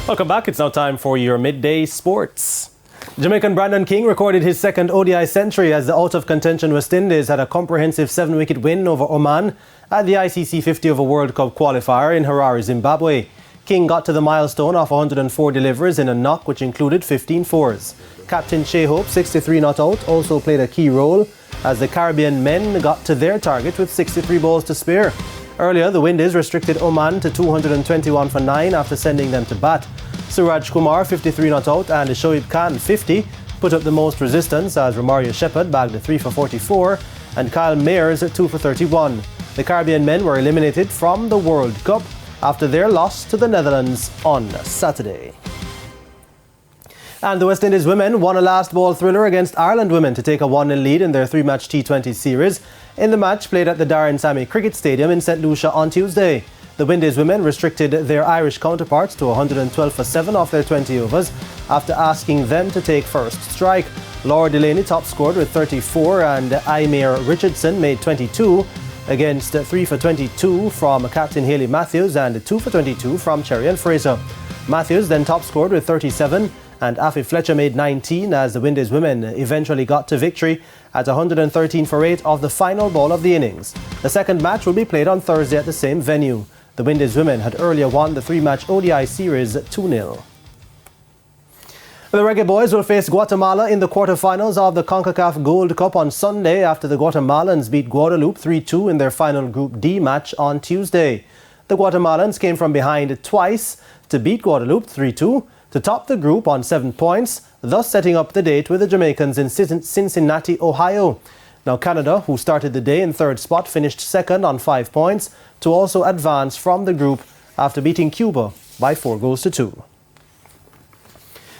Welcome back. It's now time for your midday sports. Jamaican Brandon King recorded his second ODI century as the out-of-contention West Indies had a comprehensive 7-wicket win over Oman at the ICC 50 over World Cup qualifier in Harare, Zimbabwe. King got to the milestone of 104 deliveries in a knock which included 15 fours. Captain Shea Hope, 63 not out, also played a key role as the Caribbean men got to their target with 63 balls to spare. Earlier, the Windies restricted Oman to 221 for 9 after sending them to bat. Suraj Kumar, 53 not out, and Shoaib Khan, 50, put up the most resistance as Romario Shepherd bagged a 3 for 44 and Kyle Mayers 2 for 31. The Caribbean men were eliminated from the World Cup after their loss to the Netherlands on Saturday. And the West Indies women won a last ball thriller against Ireland women to take a 1-0 lead in their 3-match T20 series in the match played at the Darren Sammy Cricket Stadium in St Lucia on Tuesday. The Windies women restricted their Irish counterparts to 112 for 7 off their 20 overs after asking them to take first strike. Laura Delaney top scored with 34 and Aimee Richardson made 22 against 3 for 22 from captain Hayley Matthews and 2 for 22 from Cherry Fraser. Matthews then top scored with 37 and Afi Fletcher made 19 as the Windies women eventually got to victory at 113 for 8 of the final ball of the innings. The second match will be played on Thursday at the same venue. The Windies women had earlier won the 3-match ODI series 2-0. The Reggae Boyz will face Guatemala in the quarterfinals of the CONCACAF Gold Cup on Sunday after the Guatemalans beat Guadeloupe 3-2 in their final Group D match on Tuesday. The Guatemalans came from behind twice to beat Guadeloupe 3-2 to top the group on 7 points, thus setting up the date with the Jamaicans in Cincinnati, Ohio. Now Canada, who started the day in third spot, finished second on 5 points to also advance from the group after beating Cuba by 4-2.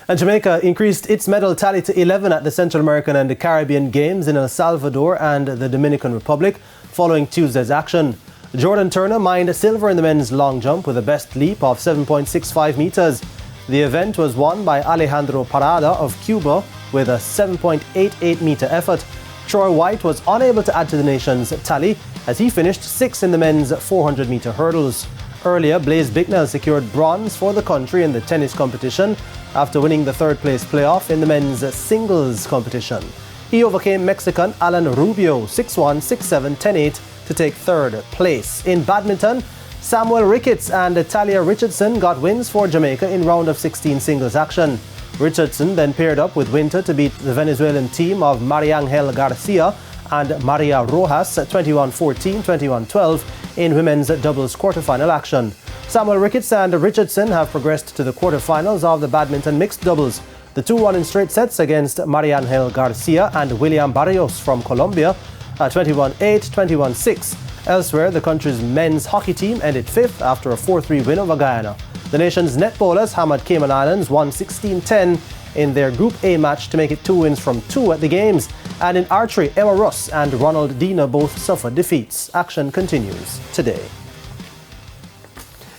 And Jamaica increased its medal tally to 11 at the Central American and the Caribbean Games in El Salvador and the Dominican Republic following Tuesday's action. Jordan Turner mined silver in the men's long jump with a best leap of 7.65 meters. The event was won by Alejandro Parada of Cuba with a 7.88 meter effort. Troy White was unable to add to the nation's tally as he finished 6th in the men's 400 meter hurdles. Earlier, Blaise Bicknell secured bronze for the country in the tennis competition after winning the third place playoff in the men's singles competition. He overcame Mexican Alan Rubio 6-1, 6-7, 10-8 to take third place. In badminton, Samuel Ricketts and Talia Richardson got wins for Jamaica in round of 16 singles action. Richardson then paired up with Winter to beat the Venezuelan team of Mariangel Garcia and Maria Rojas 21-14, 21-12 in women's doubles quarterfinal action. Samuel Ricketts and Richardson have progressed to the quarterfinals of the badminton mixed doubles. The two won in straight sets against Mariangel Garcia and William Barrios from Colombia 21-8, 21-6. Elsewhere, the country's men's hockey team ended 5th after a 4-3 win over Guyana. The nation's net bowlers hammered Cayman Islands 1-16-10 in their Group A match to make it 2 wins from 2 at the games. And in archery, Emma Russ and Ronald Dina both suffered defeats. Action continues today.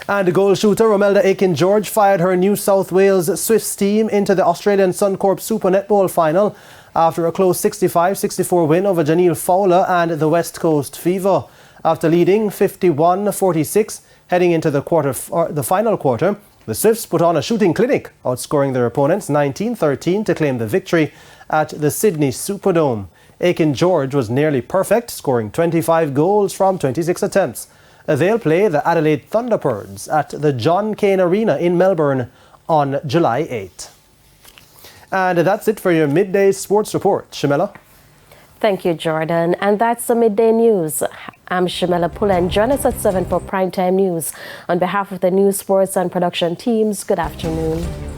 And goal shooter Romelda Aiken-George fired her New South Wales Swifts team into the Australian Suncorp Super Netball final after a close 65-64 win over Janelle Fowler and the West Coast Fever. After leading 51-46 heading into the final quarter, the Swifts put on a shooting clinic, outscoring their opponents 19-13 to claim the victory at the Sydney Superdome. Aiken-George was nearly perfect, scoring 25 goals from 26 attempts. They'll play the Adelaide Thunderbirds at the John Cain Arena in Melbourne on July 8. And that's it for your midday sports report. Shamela? Thank you, Jordan. And that's the Midday News. I'm Shamela Pullen. Join us at 7 for Primetime News. On behalf of the news, sports and production teams, good afternoon.